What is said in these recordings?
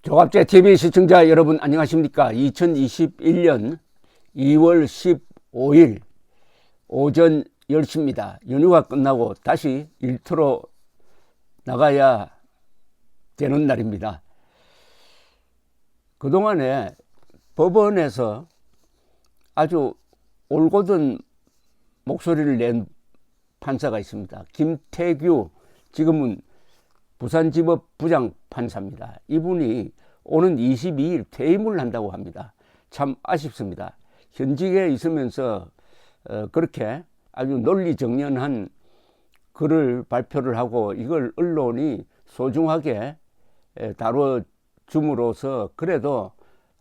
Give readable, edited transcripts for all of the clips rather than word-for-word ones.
조갑제TV 시청자 여러분 안녕하십니까. 2021년 2월 15일 오전 10시입니다. 연휴가 끝나고 다시 일터로 나가야 되는 날입니다. 그동안에 법원에서 아주 올곧은 목소리를 낸 판사가 있습니다. 김태규, 지금은 부산지법 부장판사입니다. 이분이 오는 22일 퇴임을 한다고 합니다. 참 아쉽습니다. 현직에 있으면서 그렇게 아주 논리정연한 글을 발표를 하고 이걸 언론이 소중하게 다뤄줌으로써 그래도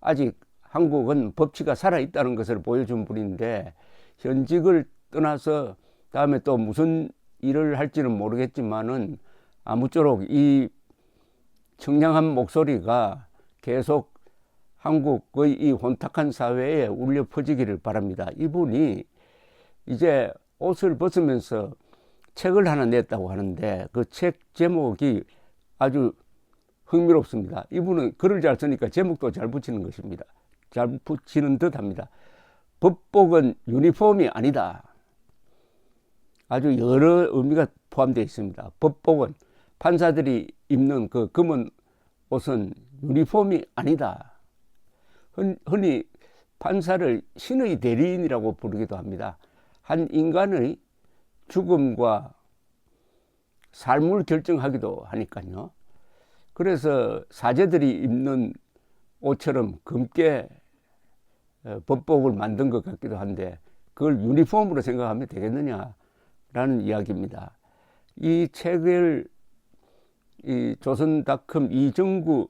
아직 한국은 법치가 살아있다는 것을 보여준 분인데, 현직을 떠나서 다음에 또 무슨 일을 할지는 모르겠지만은 아무쪼록 이 청량한 목소리가 계속 한국의 이 혼탁한 사회에 울려 퍼지기를 바랍니다. 이분이 이제 옷을 벗으면서 책을 하나 냈다고 하는데 그 책 제목이 아주 흥미롭습니다. 이분은 글을 잘 쓰니까 제목도 잘 붙이는 것입니다. 잘 붙이는 듯 합니다. 법복은 유니폼이 아니다. 아주 여러 의미가 포함되어 있습니다. 법복은 판사들이 입는 그 검은 옷은 유니폼이 아니다. 흔히 판사를 신의 대리인이라고 부르기도 합니다. 한 인간의 죽음과 삶을 결정하기도 하니까요. 그래서 사제들이 입는 옷처럼 검게 법복을 만든 것 같기도 한데 그걸 유니폼으로 생각하면 되겠느냐라는 이야기입니다. 이 책을 이 조선닷컴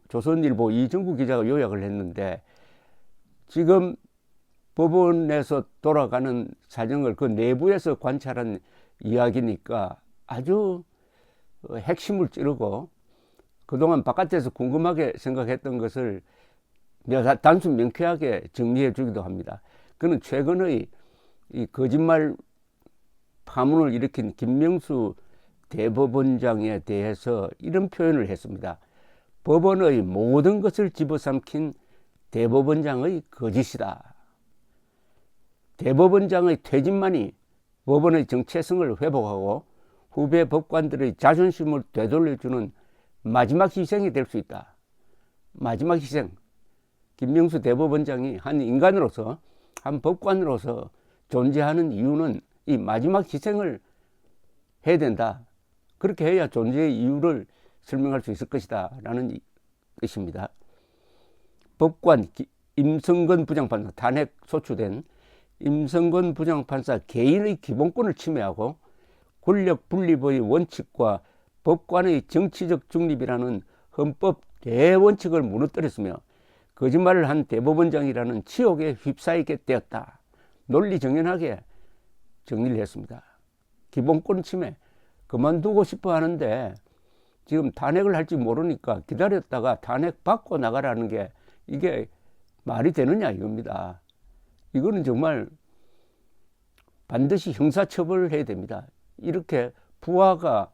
조선일보 이정구 기자가 요약을 했는데, 지금 법원에서 돌아가는 사정을 그 내부에서 관찰한 이야기니까 아주 핵심을 찌르고 그동안 바깥에서 궁금하게 생각했던 것을 단순 명쾌하게 정리해 주기도 합니다. 그는 최근의 이 거짓말 파문을 일으킨 김명수 대법원장에 대해서 이런 표현을 했습니다. 법원의 모든 것을 집어삼킨 대법원장의 거짓이다. 대법원장의 퇴진만이 법원의 정체성을 회복하고 후배 법관들의 자존심을 되돌려주는 마지막 희생이 될 수 있다. 마지막 희생. 김명수 대법원장이 한 인간으로서, 한 법관으로서 존재하는 이유는 이 마지막 희생을 해야 된다. 그렇게 해야 존재의 이유를 설명할 수 있을 것이다 라는 뜻입니다. 법관 임성건 부장판사, 탄핵 소추된 임성건 부장판사 개인의 기본권을 침해하고 권력 분립의 원칙과 법관의 정치적 중립이라는 헌법 대원칙을 무너뜨렸으며 거짓말을 한 대법원장이라는 치욕에 휩싸이게 되었다. 논리정연하게 정리를 했습니다. 기본권 침해, 그만두고 싶어 하는데 지금 탄핵을 할지 모르니까 기다렸다가 탄핵 받고 나가라는 게 이게 말이 되느냐 이겁니다. 이거는 정말 반드시 형사처벌을 해야 됩니다. 이렇게 부하가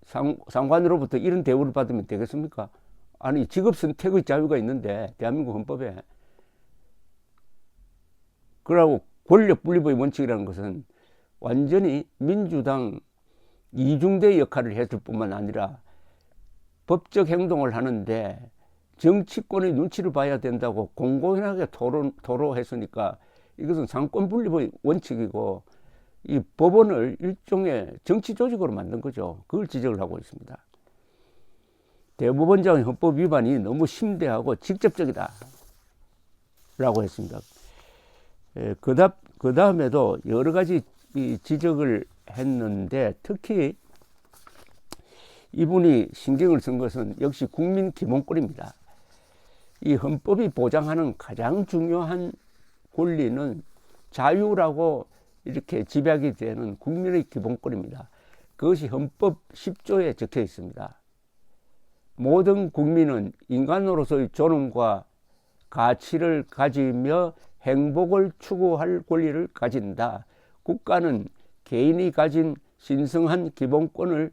상관으로부터 이런 대우를 받으면 되겠습니까? 아니, 직업 선택의 자유가 있는데 대한민국 헌법에. 그러고 권력 분립의 원칙이라는 것은 완전히 민주당 이중대 역할을 했을 뿐만 아니라 법적 행동을 하는데 정치권의 눈치를 봐야 된다고 공공연하게 토로했으니까 이것은 상권 분립의 원칙이고 이 법원을 일종의 정치 조직으로 만든 거죠. 그걸 지적을 하고 있습니다. 대법원장의 헌법 위반이 너무 심대하고 직접적이다 라고 했습니다. 그 다음에도 여러 가지 지적을 했는데, 특히 이분이 신경을 쓴 것은 역시 국민 기본권입니다. 이 헌법이 보장하는 가장 중요한 권리는 자유라고 이렇게 집약이 되는 국민의 기본권입니다. 그것이 헌법 10조에 적혀 있습니다. 모든 국민은 인간으로서의 존엄과 가치를 가지며 행복을 추구할 권리를 가진다. 국가는 개인이 가진 신성한 기본권을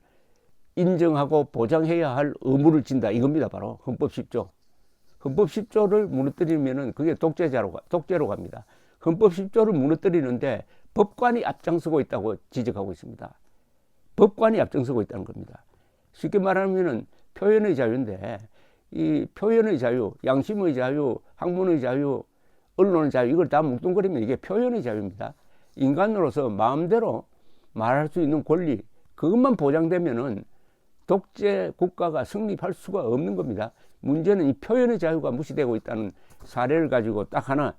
인정하고 보장해야 할 의무를 진다. 이겁니다. 바로 헌법 10조. 헌법 10조를 무너뜨리면은 그게 독재로 갑니다. 헌법 10조를 무너뜨리는데 법관이 앞장서고 있다고 지적하고 있습니다. 법관이 앞장서고 있다는 겁니다. 쉽게 말하면은 표현의 자유인데 이 표현의 자유, 양심의 자유, 학문의 자유, 언론의 자유 이걸 다 뭉뚱그리면 이게 표현의 자유입니다. 인간으로서 마음대로 말할 수 있는 권리 그것만 보장되면은 독재 국가가 성립할 수가 없는 겁니다. 문제는 이 표현의 자유가 무시되고 있다는 사례를 가지고 딱 하나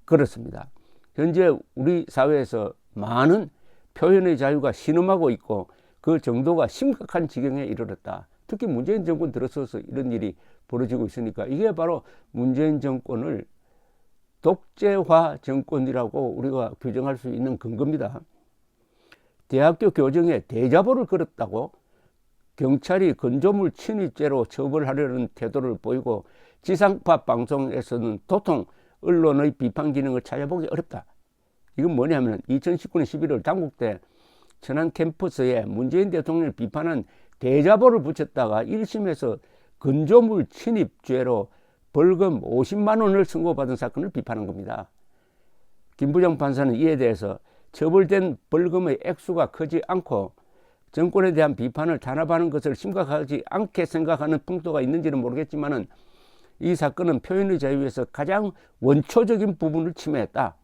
그렇습니다. 현재 우리 사회에서 많은 표현의 자유가 신음하고 있고 그 정도가 심각한 지경에 이르렀다. 특히 문재인 정권 들어서서 이런 일이 벌어지고 있으니까 이게 바로 문재인 정권을 독재화 정권이라고 우리가 규정할 수 있는 근거입니다. 대학교 교정에 대자보를 걸었다고 경찰이 건조물 침입죄로 처벌하려는 태도를 보이고 지상파 방송에서는 도통 언론의 비판 기능을 찾아보기 어렵다. 이건 뭐냐면 2019년 11월 당국대 천안 캠퍼스에 문재인 대통령을 비판한 대자보를 붙였다가 1심에서 건조물 침입죄로 벌금 50만 원을 선고받은 사건을 비판한 겁니다. 김부장 판사는 이에 대해서 처벌된 벌금의 액수가 크지 않고 정권에 대한 비판을 단합하는 것을 심각하지 않게 생각하는 풍토가 있는지는 모르겠지만 이 사건은 표현의 자유에서 가장 원초적인 부분을 침해했다.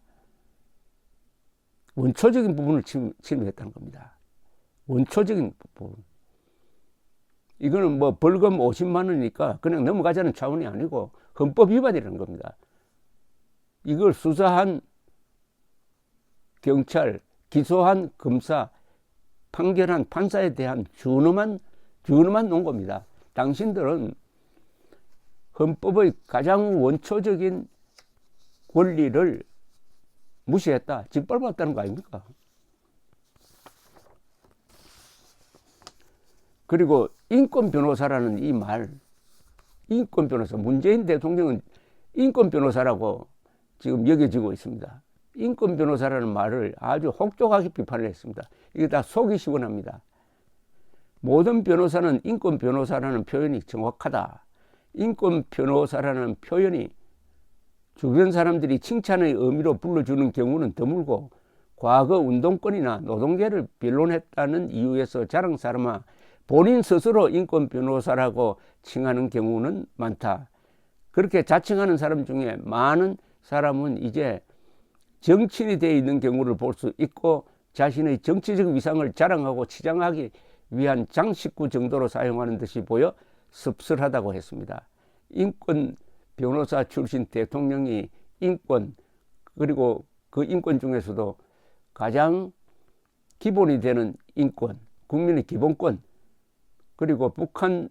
원초적인 부분을 침해했다는 겁니다. 원초적인 부분. 이거는 뭐 벌금 50만 원이니까 그냥 넘어가자는 차원이 아니고 헌법 위반이라는 겁니다. 이걸 수사한 경찰, 기소한 검사, 판결한 판사에 대한 준엄한 놓은 겁니다. 당신들은 헌법의 가장 원초적인 권리를 무시했다. 짓밟았다는 거 아닙니까? 그리고 인권 변호사라는 이 말, 인권 변호사, 문재인 대통령은 인권 변호사라고 지금 여겨지고 있습니다. 인권 변호사라는 말을 아주 혹독하게 비판을 했습니다. 이게 다 속이 시원합니다. 모든 변호사는 인권 변호사라는 표현이 정확하다. 인권 변호사라는 표현이 주변 사람들이 칭찬의 의미로 불러주는 경우는 드물고 과거 운동권이나 노동계를 변론했다는 이유에서 자랑 삼아 본인 스스로 인권 변호사라고 칭하는 경우는 많다. 그렇게 자칭하는 사람 중에 많은 사람은 이제 정치인이 되어 있는 경우를 볼 수 있고 자신의 정치적 위상을 자랑하고 치장하기 위한 장식구 정도로 사용하는 듯이 보여 씁쓸하다고 했습니다. 인권 변호사 출신 대통령이 인권 그리고 그 인권 중에서도 가장 기본이 되는 인권, 국민의 기본권 그리고 북한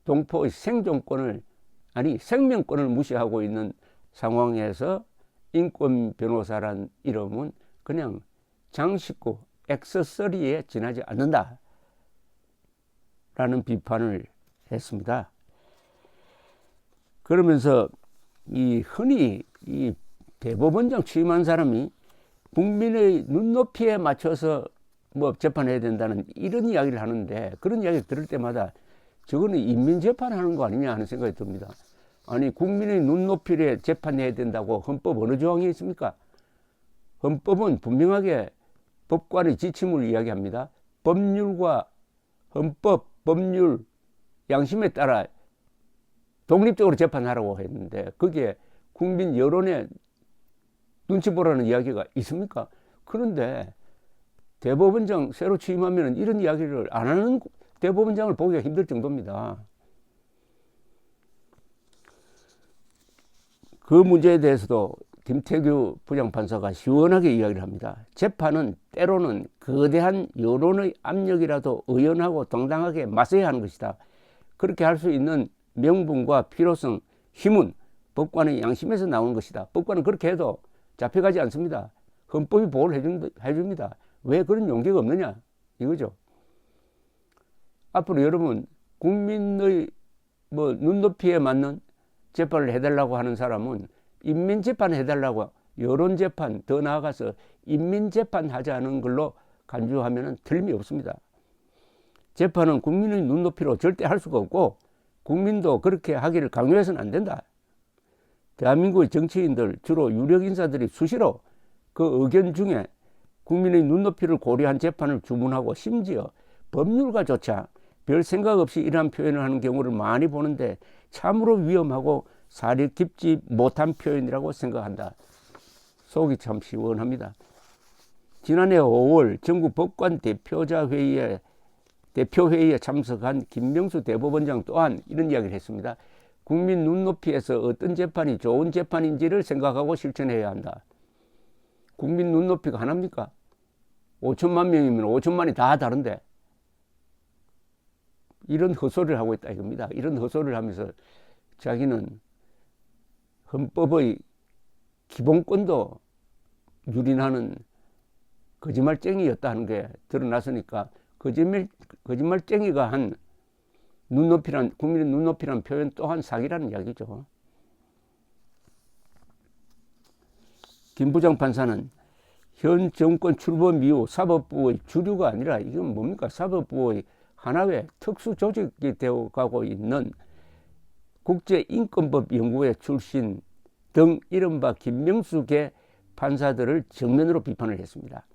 동포의 생존권을 생명권을 무시하고 있는 상황에서 인권 변호사란 이름은 그냥 장식구, 액세서리에 지나지 않는다 라는 비판을 했습니다. 그러면서 흔히 이 대법원장 취임한 사람이 국민의 눈높이에 맞춰서 뭐 재판해야 된다는 이런 이야기를 하는데 그런 이야기를 들을 때마다 저거는 인민재판하는 거 아니냐 하는 생각이 듭니다. 아니 국민의 눈높이에 재판해야 된다고 헌법 어느 조항에 있습니까? 헌법은 분명하게 법관의 지침을 이야기합니다. 법률과 헌법, 법률, 양심에 따라 독립적으로 재판하라고 했는데 거기에 국민 여론에 눈치 보라는 이야기가 있습니까? 그런데 대법원장 새로 취임하면 이런 이야기를 안 하는 대법원장을 보기가 힘들 정도입니다. 그 문제에 대해서도 김태규 부장판사가 시원하게 이야기를 합니다. 재판은 때로는 거대한 여론의 압력이라도 의연하고 당당하게 맞서야 하는 것이다. 그렇게 할 수 있는 명분과 필요성, 힘은 법관의 양심에서 나오는 것이다. 법관은 그렇게 해도 잡혀가지 않습니다. 헌법이 보호를 해줍니다. 왜 그런 용기가 없느냐 이거죠. 앞으로 여러분 국민의 눈높이에 맞는 재판을 해달라고 하는 사람은 인민재판 해달라고 여론재판 더 나아가서 인민재판 하자는 걸로 간주하면 틀림이 없습니다. 재판은 국민의 눈높이로 절대 할 수가 없고 국민도 그렇게 하기를 강요해서는 안 된다. 대한민국의 정치인들, 주로 유력 인사들이 수시로 그 의견 중에 국민의 눈높이를 고려한 재판을 주문하고 심지어 법률가조차 별 생각 없이 이러한 표현을 하는 경우를 많이 보는데 참으로 위험하고 사려 깊지 못한 표현이라고 생각한다. 속이 참 시원합니다. 지난해 5월 전국 법관 대표회의에 참석한 김명수 대법원장 또한 이런 이야기를 했습니다. 국민 눈높이에서 어떤 재판이 좋은 재판인지를 생각하고 실천해야 한다. 국민 눈높이가 하나입니까? 5천만 명이면 5천만이 다 다른데 이런 헛소리를 하고 있다 이겁니다. 이런 헛소리를 하면서 자기는 헌법의 기본권도 유린하는 거짓말쟁이였다 하는 게 드러났으니까 거짓말쟁이가 한 국민의 눈높이란 표현 또한 사기라는 이야기죠. 김 부장판사는 현 정권 출범 이후 사법부의 주류가 아니라 이건 뭡니까? 사법부의 하나의 특수조직이 되어가고 있는 국제인권법연구회 출신 등 이른바 김명수계 판사들을 정면으로 비판을 했습니다.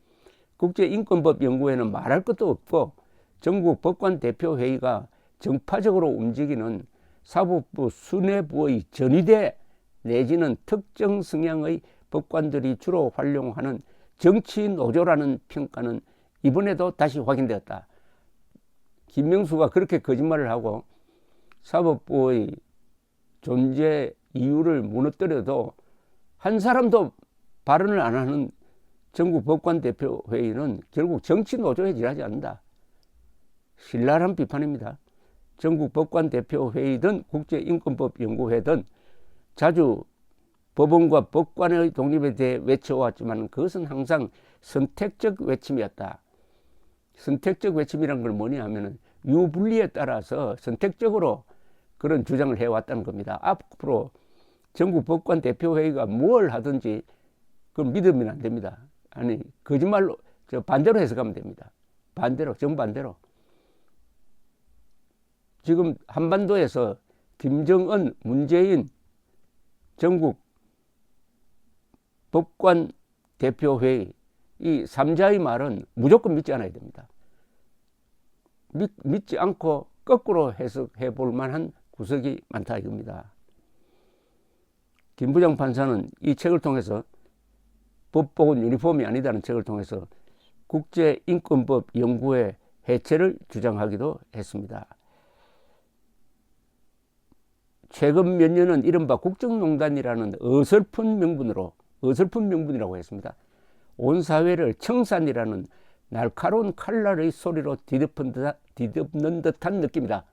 국제인권법연구회는 말할 것도 없고 전국 법관대표회의가 정파적으로 움직이는 사법부 수뇌부의 전위대 내지는 특정 성향의 법관들이 주로 활용하는 정치 노조라는 평가는 이번에도 다시 확인되었다. 김명수가 그렇게 거짓말을 하고 사법부의 존재 이유를 무너뜨려도 한 사람도 발언을 안 하는 전국 법관대표회의는 결국 정치 노조에 지나지 않는다. 신랄한 비판입니다. 전국 법관대표회의든 국제인권법연구회든 자주 법원과 법관의 독립에 대해 외쳐왔지만 그것은 항상 선택적 외침이었다. 선택적 외침이란 건 뭐냐 하면은 유불리에 따라서 선택적으로 그런 주장을 해왔다는 겁니다. 앞으로 전국 법관대표회의가 뭘 하든지 그걸 믿으면 안 됩니다. 아니 거짓말로 반대로 해석하면 됩니다. 반대로 정반대로. 지금 한반도에서 김정은, 문재인 전국 법관 대표회의 이 3자의 말은 무조건 믿지 않아야 됩니다. 믿지 않고 거꾸로 해석해 볼 만한 구석이 많다 이겁니다. 김 부장 판사는 이 책을 통해서 법복은 유니폼이 아니다는 책을 통해서 국제인권법 연구회 해체를 주장하기도 했습니다. 최근 몇 년은 이른바 국정농단이라는 어설픈 명분이라고 했습니다. 온 사회를 청산이라는 날카로운 칼날의 소리로 뒤덮는 듯한 느낌이다.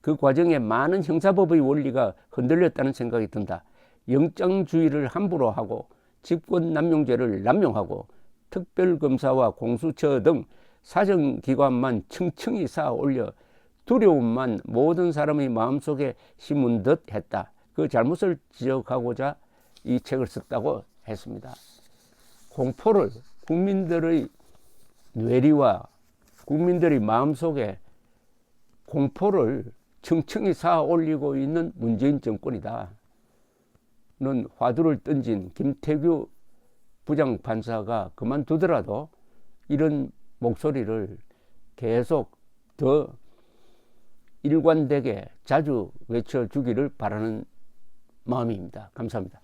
그 과정에 많은 형사법의 원리가 흔들렸다는 생각이 든다. 영장주의를 함부로 하고 직권남용죄를 남용하고 특별검사와 공수처 등 사정기관만 층층이 쌓아 올려 두려움만 모든 사람의 마음속에 심은 듯 했다. 그 잘못을 지적하고자 이 책을 썼다고 했습니다. 공포를 국민들의 뇌리와 국민들의 마음속에 공포를 층층이 쌓아 올리고 있는 문재인 정권이다. 는 화두를 던진 김태규 부장판사가 그만두더라도 이런 목소리를 계속 더 일관되게 자주 외쳐주기를 바라는 마음입니다. 감사합니다.